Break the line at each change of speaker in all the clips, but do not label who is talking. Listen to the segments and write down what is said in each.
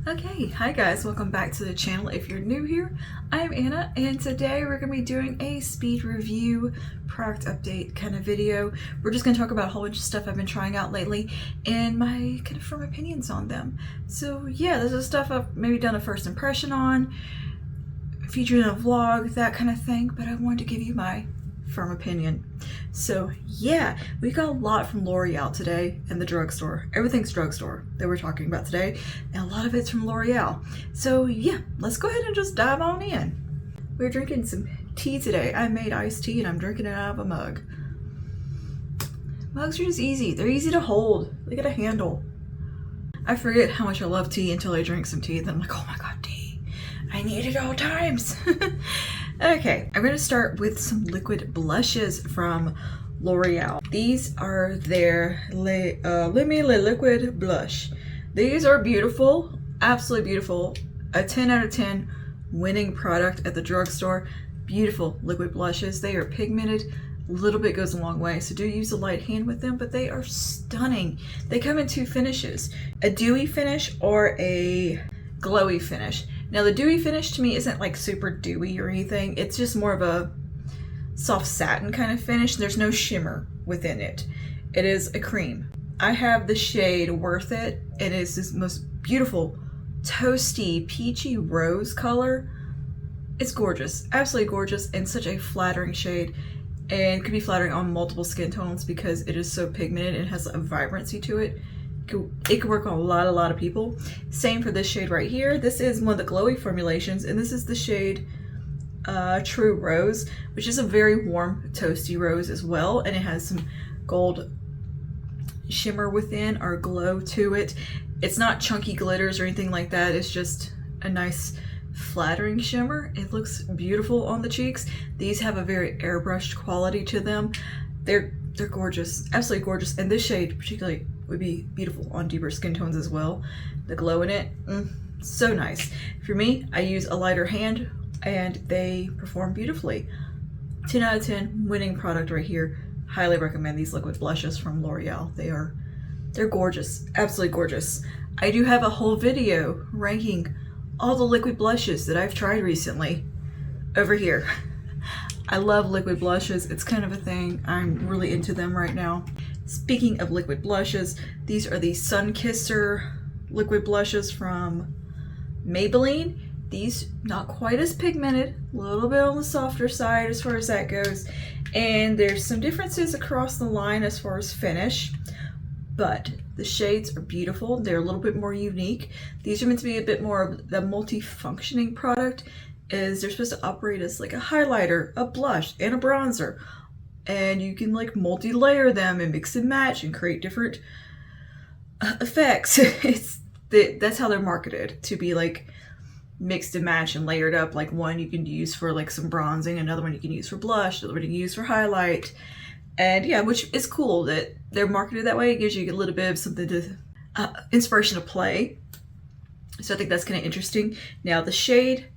Okay, hi guys, welcome back to the channel. If you're new here, I'm Anna, and today we're going to be doing a speed review product update kind of video. We're just going to talk about a whole bunch of stuff I've been trying out lately and my kind of firm opinions on them. So yeah, this is stuff I've maybe done a first impression on, featured in a vlog, that kind of thing, but I wanted to give you my firm opinion. So yeah, we got a lot from L'Oreal today in the drugstore. Everything's drugstore that we're talking about today, and a lot of it's from L'Oreal. So yeah, let's go ahead and just dive on in. We're drinking some tea today. I made iced tea and I'm drinking it out of a mug. Mugs are just easy. They're easy to hold. They got a handle. I forget how much I love tea until I drink some tea, then I'm like, oh my god, tea. I need it all times. Okay, I'm going to start with some liquid blushes from L'Oreal. These are their Le Liquid Blush. These are beautiful, absolutely beautiful. A 10 out of 10 winning product at the drugstore. Beautiful liquid blushes. They are pigmented. A little bit goes a long way, so do use a light hand with them, but they are stunning. They come in two finishes, a dewy finish or a glowy finish. Now the dewy finish to me isn't like super dewy or anything. It's just more of a soft satin kind of finish. There's no shimmer within it. It is a cream. I have the shade Worth It. It is this most beautiful toasty peachy rose color. It's gorgeous, absolutely gorgeous, and such a flattering shade. And it could be flattering on multiple skin tones because it is so pigmented and has a vibrancy to it. It could work on a lot of people. Same for this shade right here. This is one of the glowy formulations, and this is the shade True Rose, which is a very warm toasty rose as well, and it has some gold shimmer within, or glow to it. It's not chunky glitters or anything like that. It's just a nice flattering shimmer. It looks beautiful on the cheeks. These have a very airbrushed quality to them. They're gorgeous, absolutely gorgeous, and this shade particularly would be beautiful on deeper skin tones as well. The glow in it, so nice. For me, I use a lighter hand and they perform beautifully. 10 out of 10 winning product right here. Highly recommend these liquid blushes from L'Oreal. They're gorgeous, absolutely gorgeous. I do have a whole video ranking all the liquid blushes that I've tried recently over here. I love liquid blushes. It's kind of a thing. I'm really into them right now. Speaking of liquid blushes, these are the Bankester liquid blushes from Maybelline. These not quite as pigmented, a little bit on the softer side as far as that goes. And there's some differences across the line as far as finish, but the shades are beautiful. They're a little bit more unique. These are meant to be a bit more of the multi-functioning product, as they're supposed to operate as like a highlighter, a blush, and a bronzer. And you can like multi-layer them and mix and match and create different effects. That's how they're marketed, to be like mixed and matched and layered up. Like one you can use for like some bronzing, another one you can use for blush, another one you can use for highlight. And yeah, which is cool that they're marketed that way. It gives you a little bit of something to inspiration to play. So I think that's kind of interesting. Now the shade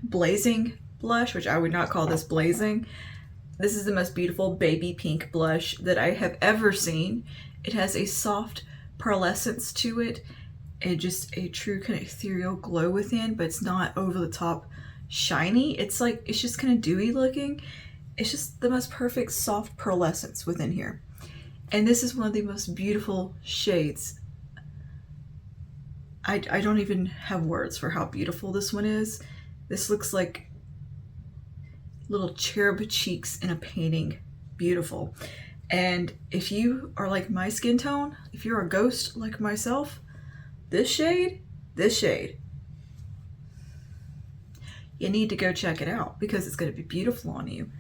Blazing blush, which I would not call this blazing. This is the most beautiful baby pink blush that I have ever seen. It has a soft pearlescence to it and just a true kind of ethereal glow within, but it's not over the top shiny. It's just kind of dewy looking. It's just the most perfect soft pearlescence within here. And this is one of the most beautiful shades. I don't even have words for how beautiful this one is. This looks like little cherub cheeks in a painting. Beautiful. And if you are like my skin tone, if you're a ghost like myself, this shade, you need to go check it out because it's going to be beautiful on you.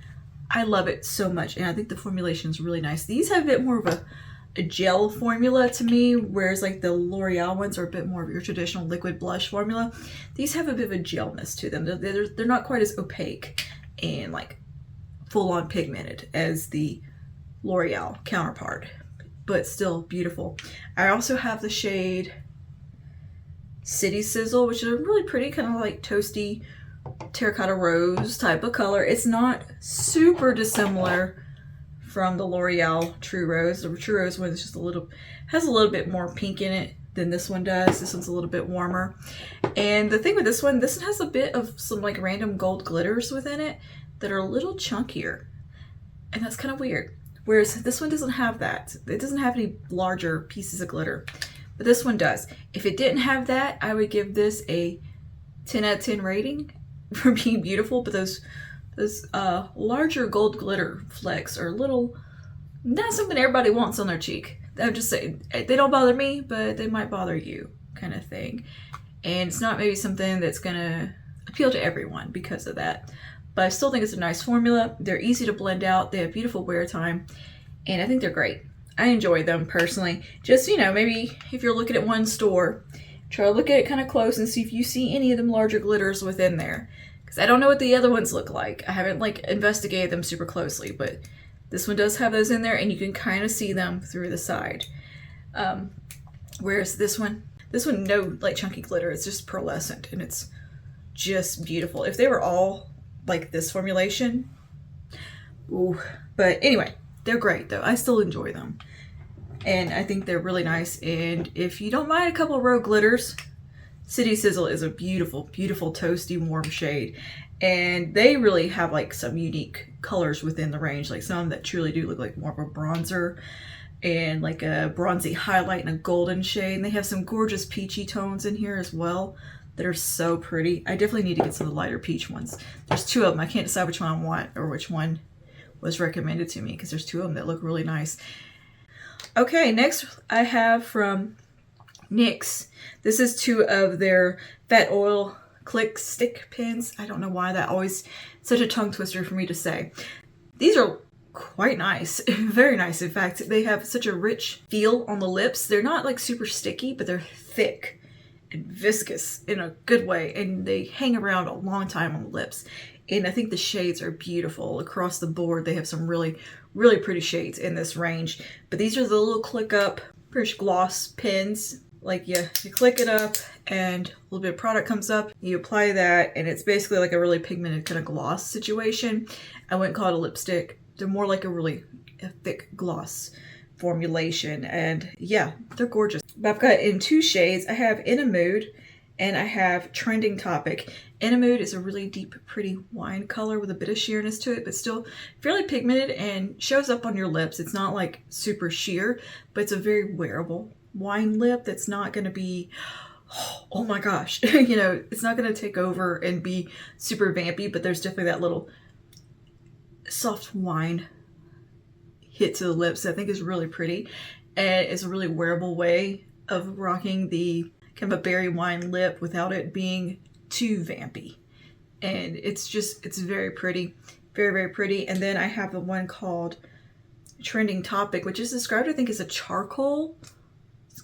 I love it so much, and I think the formulation is really nice. These have a bit more of a gel formula to me, whereas like the L'Oreal ones are a bit more of your traditional liquid blush formula. These have a bit of a gelness to them. They're not quite as opaque and like full-on pigmented as the L'Oreal counterpart, but still beautiful. I also have the shade City Sizzle, which is a really pretty kind of like toasty terracotta rose type of color. It's not super dissimilar from the L'Oreal True Rose. The True Rose one is just has a little bit more pink in it, than this one does. This one's a little bit warmer. And the thing with this one has a bit of some like random gold glitters within it that are a little chunkier. And that's kind of weird. Whereas this one doesn't have that. It doesn't have any larger pieces of glitter. But this one does. If it didn't have that, I would give this a 10 out of 10 rating for being beautiful. But those larger gold glitter flecks are a little, not something everybody wants on their cheek. I'm just saying, they don't bother me, but they might bother you, kind of thing. And it's not maybe something that's gonna appeal to everyone because of that. But I still think it's a nice formula. They're easy to blend out. They have beautiful wear time. And I think they're great. I enjoy them personally. Just, you know, maybe if you're looking at one store, try to look at it kind of close and see if you see any of them larger glitters within there. Because I don't know what the other ones look like. I haven't like investigated them super closely, but this one does have those in there and you can kind of see them through the side. Whereas this one, no like chunky glitter. It's just pearlescent and it's just beautiful. If they were all like this formulation, ooh. But anyway, they're great though. I still enjoy them. And I think they're really nice. And if you don't mind a couple of rogue glitters, City Sizzle is a beautiful, beautiful toasty warm shade. And they really have like some unique colors within the range. Like some that truly do look like more of a bronzer and like a bronzy highlight and a golden shade. And they have some gorgeous peachy tones in here as well that are so pretty. I definitely need to get some of the lighter peach ones. There's two of them. I can't decide which one I want or which one was recommended to me because there's two of them that look really nice. Okay, next I have from NYX. This is two of their Fat Oil Click Stick Pins. I don't know why that always such a tongue twister for me to say. These are quite nice, very nice. In fact, they have such a rich feel on the lips. They're not like super sticky, but they're thick and viscous in a good way, and they hang around a long time on the lips. And I think the shades are beautiful across the board. They have some really, really pretty shades in this range. But these are the little click up British gloss pins. Like you click it up and a little bit of product comes up. You apply that and it's basically like a really pigmented kind of gloss situation. I wouldn't call it a lipstick. They're more like a thick gloss formulation. And yeah, they're gorgeous. But I've got in two shades. I have In a Mood and I have Trending Topic. In a Mood is a really deep, pretty wine color with a bit of sheerness to it, but still fairly pigmented and shows up on your lips. It's not like super sheer, but it's a very wearable wine lip that's not going to be, oh my gosh, you know, it's not going to take over and be super vampy, but there's definitely that little soft wine hit to the lips that I think is really pretty. And it's a really wearable way of rocking the kind of a berry wine lip without it being too vampy. And it's very pretty, very, very pretty. And then I have the one called Trending Topic, which is described, I think, as a charcoal,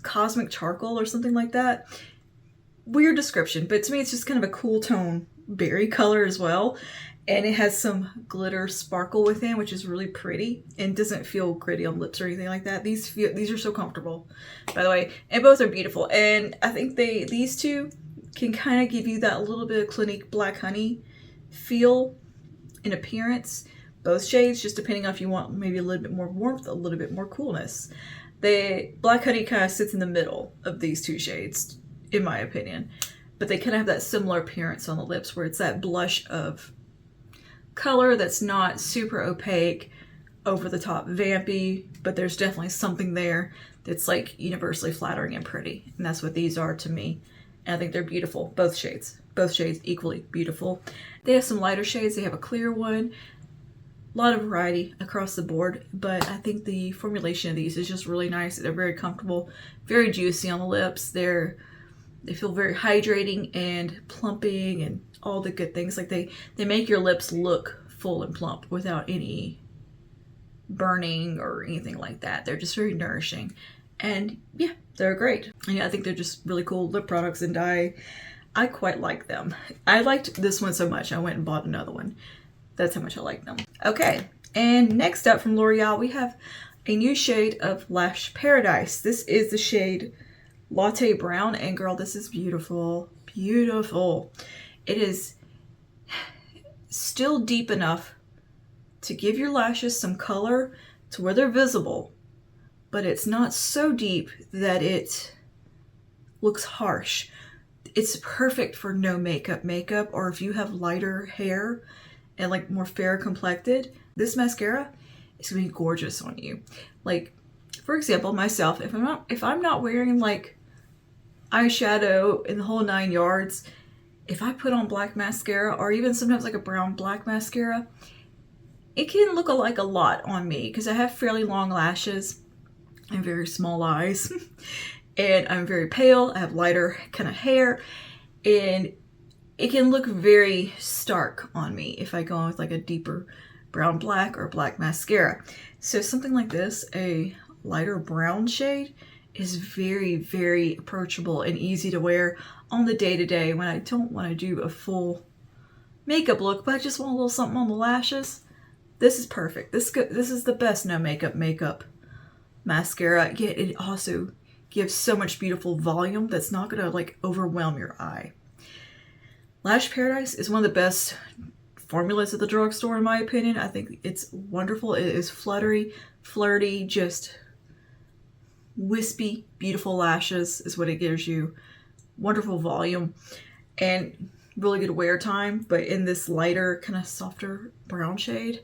cosmic charcoal or something like that. Weird description, but to me it's just kind of a cool tone berry color as well. And it has some glitter sparkle within, which is really pretty and doesn't feel gritty on lips or anything like that. These are so comfortable, by the way, and both are beautiful. And I think these two can kind of give you that little bit of Clinique Black Honey feel in appearance. Both shades, just depending on if you want maybe a little bit more warmth, a little bit more coolness. The Black Honey kind of sits in the middle of these two shades, in my opinion. But they kind of have that similar appearance on the lips where it's that blush of color that's not super opaque, over the top vampy, but there's definitely something there that's like universally flattering and pretty. And that's what these are to me. And I think they're beautiful, both shades equally beautiful. They have some lighter shades. They have a clear one. A lot of variety across the board, but I think the formulation of these is just really nice. They're very comfortable, very juicy on the lips. They feel very hydrating and plumping and all the good things. Like they make your lips look full and plump without any burning or anything like that. They're just very nourishing. And yeah, they're great. And yeah, I think they're just really cool lip products, and I quite like them. I liked this one so much I went and bought another one. That's how much I like them. Okay, and next up from L'Oreal, we have a new shade of Lash Paradise. This is the shade Latte Brown, and girl, this is beautiful, beautiful. It is still deep enough to give your lashes some color to where they're visible, but it's not so deep that it looks harsh. It's perfect for no makeup, or if you have lighter hair and like more fair complected, this mascara is gonna be gorgeous on you. Like, for example, myself, if I'm not wearing like eyeshadow in the whole 9 yards, if I put on black mascara, or even sometimes like a brown black mascara, it can look like a lot on me because I have fairly long lashes and very small eyes. And I'm very pale, I have lighter kind of hair, and it can look very stark on me if I go on with like a deeper brown black or black mascara. So something like this, a lighter brown shade, is very, very approachable and easy to wear on the day-to-day when I don't want to do a full makeup look, but I just want a little something on the lashes. This is perfect. This is the best no makeup mascara. Yet it also gives so much beautiful volume that's not gonna like overwhelm your eye. Lash Paradise is one of the best formulas at the drugstore in my opinion. I think it's wonderful. It is flirty, just wispy, beautiful lashes is what it gives you. Wonderful volume and really good wear time, but in this lighter, kind of softer brown shade,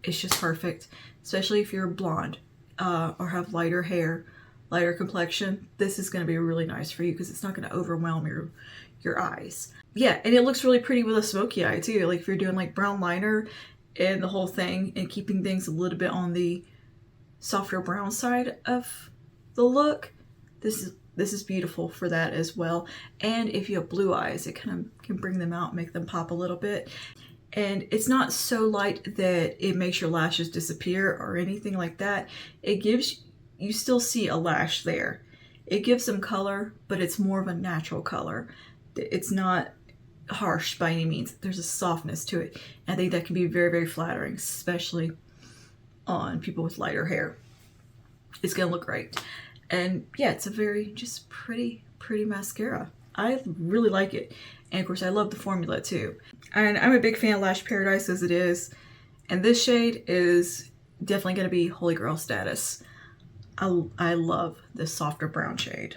it's just perfect, especially if you're blonde or have lighter hair, lighter complexion. This is going to be really nice for you because it's not going to overwhelm your eyes. Yeah, and it looks really pretty with a smoky eye too. Like if you're doing like brown liner and the whole thing and keeping things a little bit on the softer brown side of the look, this is beautiful for that as well. And if you have blue eyes, it kind of can bring them out, make them pop a little bit. And it's not so light that it makes your lashes disappear or anything like that. It gives, you still see a lash there. It gives them color, but it's more of a natural color. It's not harsh by any means. There's a softness to it. And I think that can be very, very flattering, especially on people with lighter hair. It's gonna look great. And yeah, it's a very just pretty mascara. I really like it. And of course I love the formula too. And I'm a big fan of Lash Paradise as it is. And this shade is definitely gonna be holy grail status. I love this softer brown shade.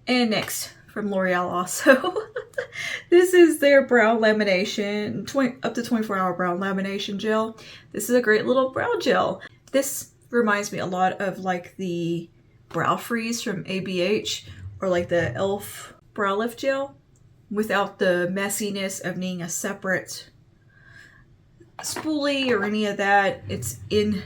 And next from L'Oreal also. This is their brow lamination, up to 24-hour brow lamination gel. This is a great little brow gel. This reminds me a lot of like the Brow Freeze from ABH or like the e.l.f. brow lift gel without the messiness of needing a separate spoolie or any of that. It's in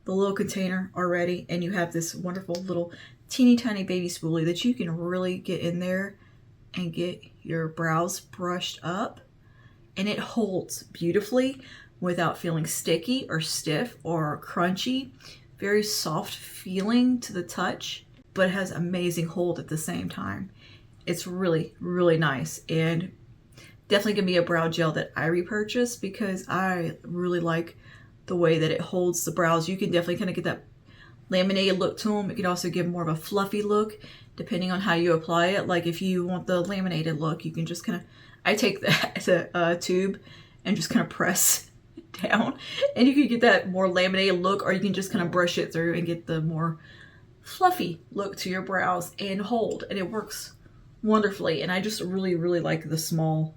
the little container already, and you have this wonderful little teeny tiny baby spoolie that you can really get in there and get your brows brushed up, and it holds beautifully without feeling sticky or stiff or crunchy. Very soft feeling to the touch, but it has amazing hold at the same time. It's really, really nice, and definitely gonna be a brow gel that I repurchase because I really like the way that it holds the brows. You can definitely kind of get that laminated look to them. It can also give more of a fluffy look depending on how you apply it. Like if you want the laminated look, you can just kind of, I take the tube and just kind of press down, and you can get that more laminated look, or you can just kind of brush it through and get the more fluffy look to your brows and hold, and it works wonderfully. And I just really, really like the small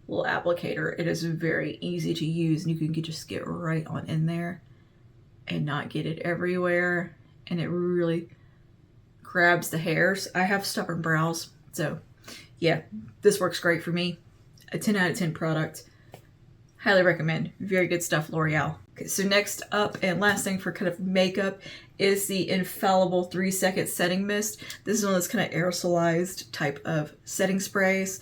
little applicator. It is very easy to use, and you can just get right on in there and not get it everywhere, and it really grabs the hairs. I have stubborn brows, so yeah, this works great for me. A 10 out of 10 product. Highly recommend. Very good stuff, L'Oreal. Okay, so next up and last thing for kind of makeup is the Infallible 3-second setting mist. This is one of those kind of aerosolized type of setting sprays.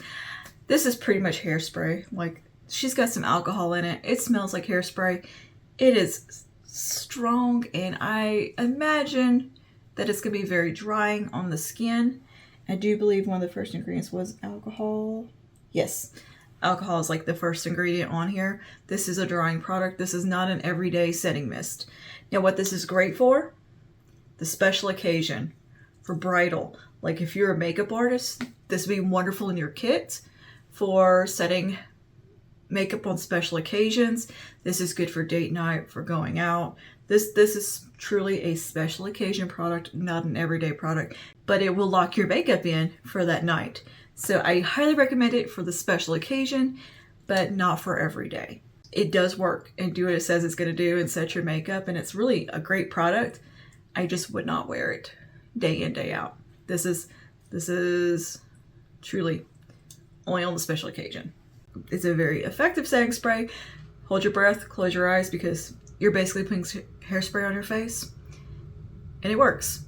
This is pretty much hairspray. Like, she's got some alcohol in it. It smells like hairspray. It is strong, and I imagine that it's gonna be very drying on the skin. I do believe one of the first ingredients was alcohol. Yes, alcohol is like the first ingredient on here. This is a drying product. This is not an everyday setting mist. Now what this is great for, the special occasion, for bridal. Like if you're a makeup artist, this would be wonderful in your kit for setting makeup on special occasions. This is good for date night, for going out. This is truly a special occasion product, not an everyday product. but it will lock your makeup in for that night. So I highly recommend it for the special occasion, but not for every day. It does work and do what it says it's going to do and set your makeup, and it's really a great product. I just would not wear it day in, day out. This is truly only on the special occasion. It's a very effective setting spray. Hold your breath, close your eyes, because you're basically putting hairspray on your face, and it works.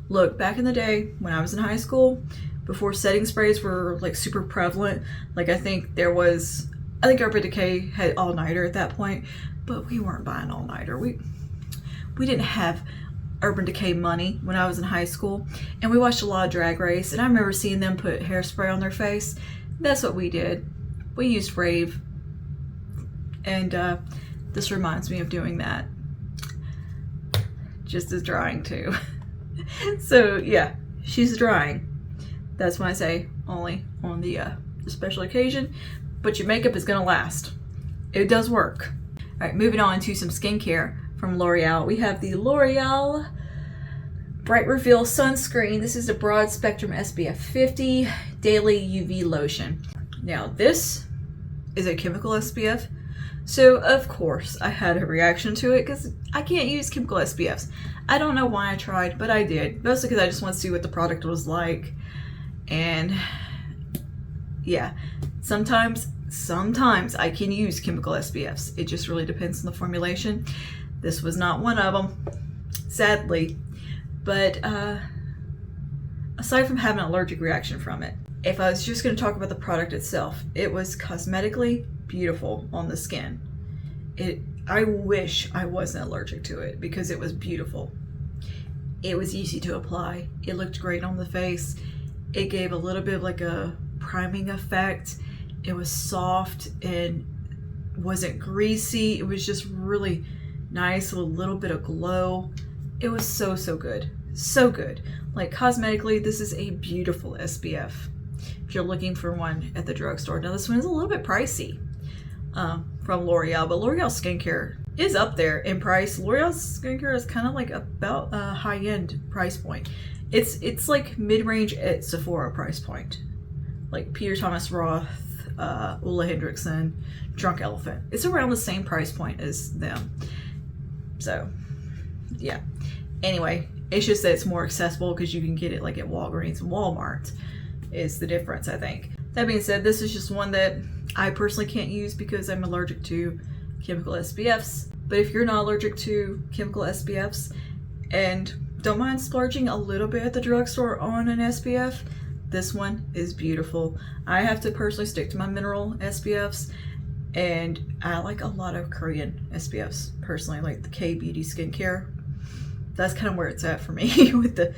Look, back in the day when I was in high school, before setting sprays were like super prevalent, like I think Urban Decay had all-nighter at that point, but we weren't buying all-nighter. We didn't have Urban Decay money when I was in high school, and we watched a lot of Drag Race, and I remember seeing them put hairspray on their face. That's what we did. We used Rave, and this reminds me of doing that. Just as drying too. So yeah, she's drying. That's when I say only on the special occasion, but your makeup is gonna last. It does work. All right, moving on to some skincare from L'Oreal. We have the L'Oreal Bright Reveal Sunscreen. This is a broad spectrum SPF 50 daily UV lotion. Now this is a chemical SPF, so of course I had a reaction to it because I can't use chemical SPFs. I don't know why I tried, but I did, mostly because I just want to see what the product was like. And yeah, sometimes I can use chemical SPFs. It just really depends on the formulation. This was not one of them, sadly. But aside from having an allergic reaction from it, if I was just going to talk about the product itself, it was cosmetically beautiful on the skin. I wish I wasn't allergic to it because it was beautiful. It was easy to apply. It looked great on the face. It gave a little bit of like a priming effect. It was soft and wasn't greasy. It was just really nice with a little bit of glow. It was so good. So good. Like cosmetically, this is a beautiful SPF if you're looking for one at the drugstore. Now this one is a little bit pricey from L'Oreal, but L'Oreal skincare is up there in price. L'Oreal skincare is kind of like about a high-end price point. It's like mid-range at Sephora price point. Like Peter Thomas Roth, Ole Hendrickson, Drunk Elephant. It's around the same price point as them. So, yeah. Anyway, it's just that it's more accessible because you can get it like at Walgreens and Walmart is the difference, I think. That being said, this is just one that I personally can't use because I'm allergic to chemical SPFs. But if you're not allergic to chemical SPFs and don't mind splurging a little bit at the drugstore on an SPF, this one is beautiful. I have to personally stick to my mineral SPFs, and I like a lot of Korean SPFs personally, like the K-Beauty skincare. That's kind of where it's at for me with the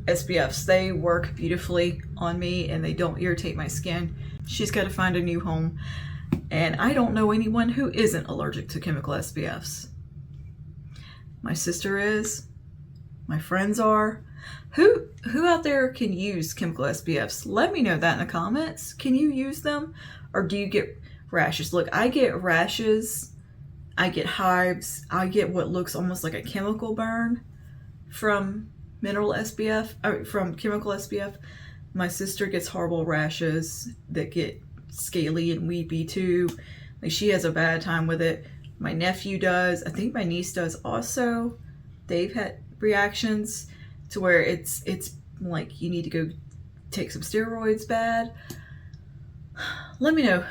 SPFs. They work beautifully on me and they don't irritate my skin. She's got to find a new home, and I don't know anyone who isn't allergic to chemical SPFs. My sister is. My friends are. Who out there can use chemical SPFs? Let me know that in the comments. Can you use them, or do you get rashes? Look, I get rashes, I get hives, I get what looks almost like a chemical burn from mineral SPF, or from chemical SPF. My sister gets horrible rashes that get scaly and weepy too. Like she has a bad time with it. My nephew does. I think my niece does also. They've had reactions to where it's like you need to go take some steroids bad. Let me know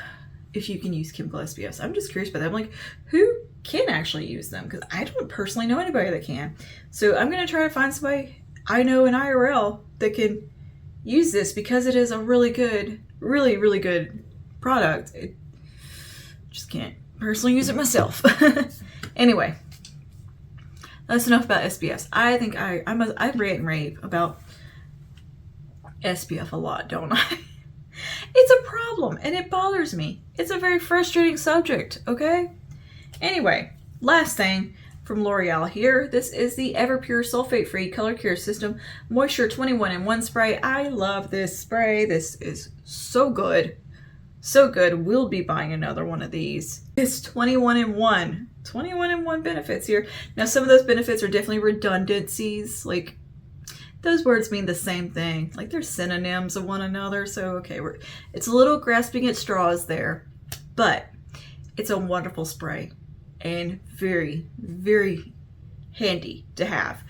if you can use chemical SPFs. I'm just curious about that. I'm like, who can actually use them? Because I don't personally know anybody that can. So I'm going to try to find somebody I know in IRL that can use this, because it is a really good, really good product. I just can't personally use it myself. Anyway, that's enough about SPFs. I think I rant and rave about SPF a lot, don't I? It's a problem and it bothers me. It's a very frustrating subject, okay? Anyway, last thing from L'Oreal here. This is the Everpure Sulfate-Free Color Care System Moisture 21-in-1 Spray. I love this spray. This is so good. So good. We'll be buying another one of these. It's 21-in-1. 21-in-1 benefits here. Now, some of those benefits are definitely redundancies. Like, those words mean the same thing. Like they're synonyms of one another. So, okay, it's a little grasping at straws there, but it's a wonderful spray and very, very handy to have.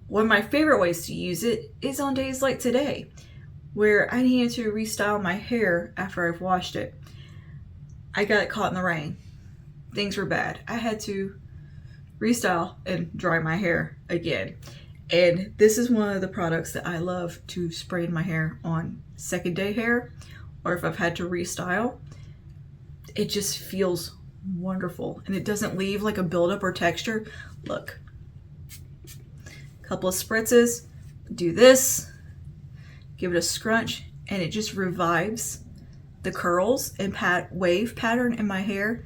One of my favorite ways to use it is on days like today, where I needed to restyle my hair after I've washed it. I got it caught in the rain. Things were bad. I had to restyle and dry my hair again. And this is one of the products that I love to spray in my hair on second day hair, or if I've had to restyle. It just feels wonderful, and it doesn't leave like a buildup or texture. Look, a couple of spritzes, do this, give it a scrunch, and it just revives the curls and wave pattern in my hair.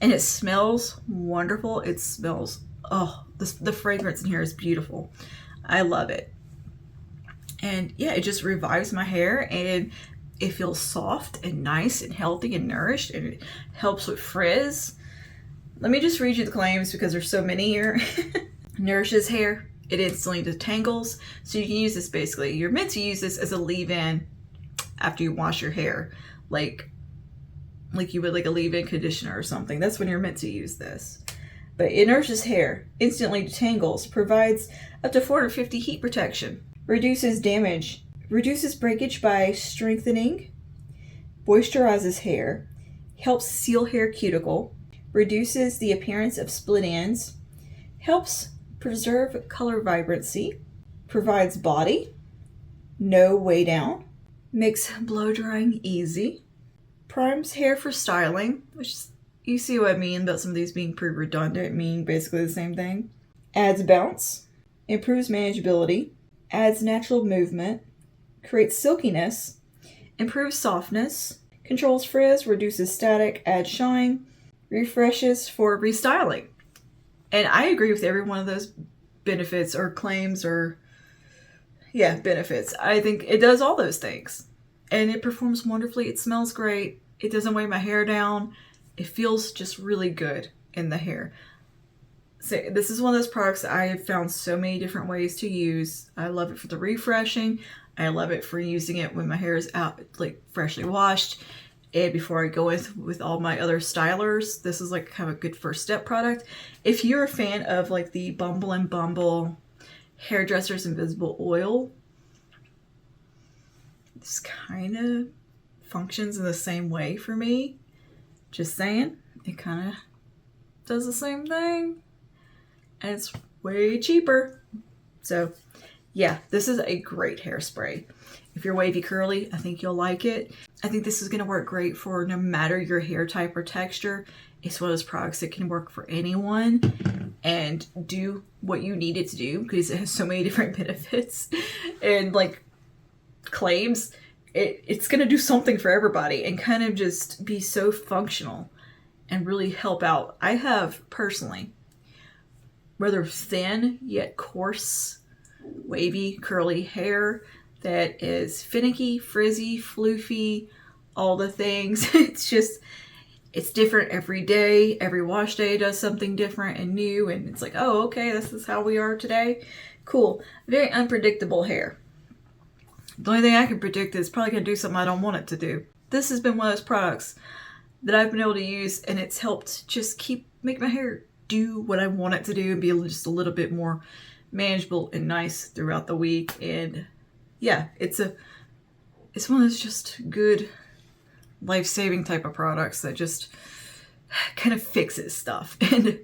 And it smells wonderful. It smells, oh, the fragrance in here is beautiful. I love it. And yeah, it just revives my hair, and it feels soft and nice and healthy and nourished, and it helps with frizz. Let me just read you the claims because there's so many here. Nourishes hair. It instantly detangles. So you can use this basically. You're meant to use this as a leave-in after you wash your hair. Like you would like a leave-in conditioner or something. That's when you're meant to use this. But it nourishes hair, instantly detangles, provides up to 450 heat protection, reduces damage, reduces breakage by strengthening, moisturizes hair, helps seal hair cuticle, reduces the appearance of split ends, helps preserve color vibrancy, provides body, no weigh down, makes blow drying easy, primes hair for styling, which is, you see what I mean about some of these being pretty redundant, meaning basically the same thing, adds bounce, improves manageability, adds natural movement, creates silkiness, improves softness, controls frizz, reduces static, adds shine, refreshes for restyling. And I agree with every one of those benefits or claims or, yeah, benefits. I think it does all those things. And it performs wonderfully. It smells great. It doesn't weigh my hair down. It feels just really good in the hair. So this is one of those products that I have found so many different ways to use. I love it for the refreshing. I love it for using it when my hair is out, like freshly washed. And before I go with all my other stylers, this is like kind of a good first step product. If you're a fan of like the Bumble and Bumble Hairdresser's Invisible Oil, this kind of functions in the same way for me. Just saying, it kind of does the same thing. And it's way cheaper. So yeah, this is a great hairspray. If you're wavy curly, I think you'll like it. I think this is going to work great for no matter your hair type or texture. It's one of those products that can work for anyone and do what you need it to do because it has so many different benefits and like claims. It's going to do something for everybody and kind of just be so functional and really help out. I have personally rather thin yet coarse, wavy, curly hair that is finicky, frizzy, floofy, all the things. It's different every day. Every wash day does something different and new. And it's like, oh, okay, this is how we are today. Cool. Very unpredictable hair. The only thing I can predict is probably going to do something I don't want it to do. This has been one of those products that I've been able to use, and it's helped just make my hair do what I want it to do and be just a little bit more manageable and nice throughout the week. And yeah, it's one of those just good life-saving type of products that just kind of fixes stuff. And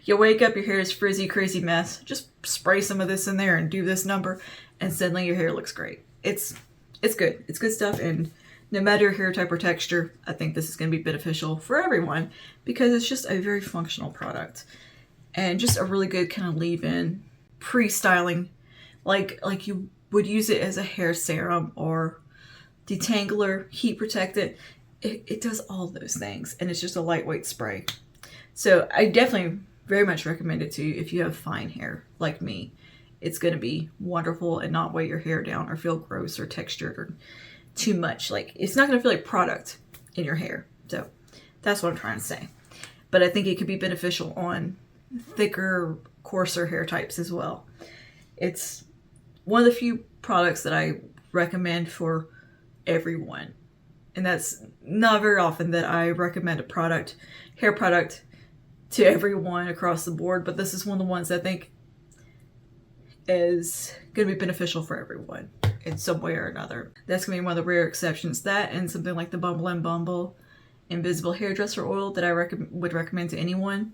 you wake up, your hair is frizzy, crazy mess. Just spray some of this in there and do this number, and suddenly your hair looks great. It's good. It's good stuff, and no matter your hair type or texture, I think this is going to be beneficial for everyone because it's just a very functional product and just a really good kind of leave-in pre-styling, like you would use it as a hair serum or detangler, heat protectant. It does all those things, and it's just a lightweight spray. So I definitely very much recommend it to you if you have fine hair like me. It's going to be wonderful and not weigh your hair down or feel gross or textured or too much. Like, it's not going to feel like product in your hair. So that's what I'm trying to say. But I think it could be beneficial on thicker, coarser hair types as well. It's one of the few products that I recommend for everyone. And that's not very often that I recommend a product, hair product, to everyone across the board, but this is one of the ones I think is going to be beneficial for everyone in some way or another. That's going to be one of the rare exceptions. That and something like the Bumble and Bumble Invisible Hairdresser Oil that I would recommend to anyone.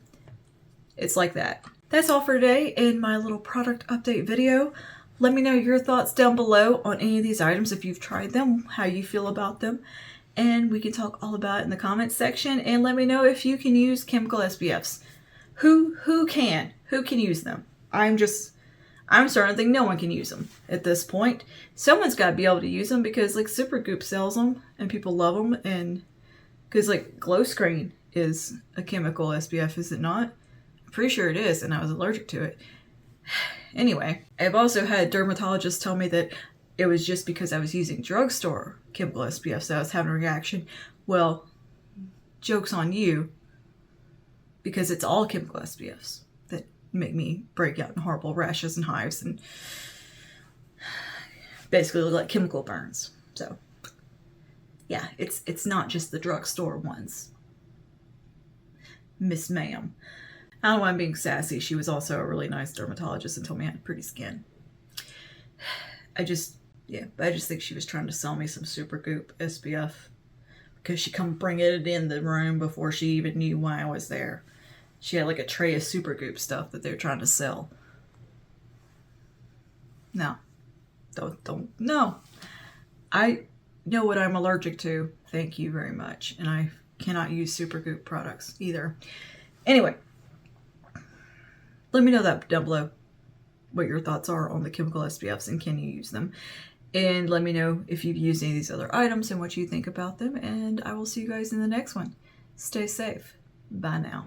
It's like that. That's all for today in my little product update video. Let me know your thoughts down below on any of these items if you've tried them, how you feel about them, and we can talk all about it in the comments section. And let me know if you can use chemical SPFs. Who can use them? I'm starting to think no one can use them at this point. Someone's got to be able to use them because like Supergoop sells them and people love them, and because like Glow Screen is a chemical SPF, is it not? I'm pretty sure it is, and I was allergic to it. Anyway, I've also had dermatologists tell me that it was just because I was using drugstore chemical SPFs that I was having a reaction. Well, joke's on you, because it's all chemical SPFs that make me break out in horrible rashes and hives and basically look like chemical burns. So yeah, it's not just the drugstore ones. Miss Ma'am. I don't know why I'm being sassy. She was also a really nice dermatologist and told me I had pretty skin. I just think she was trying to sell me some Supergoop SPF because she come bring it in the room before she even knew why I was there. She had like a tray of Supergoop stuff that they were trying to sell. No. No. I know what I'm allergic to. Thank you very much. And I cannot use Supergoop products either. Anyway. Let me know that down below what your thoughts are on the chemical SPFs and can you use them. And let me know if you've used any of these other items and what you think about them. And I will see you guys in the next one. Stay safe. Bye now.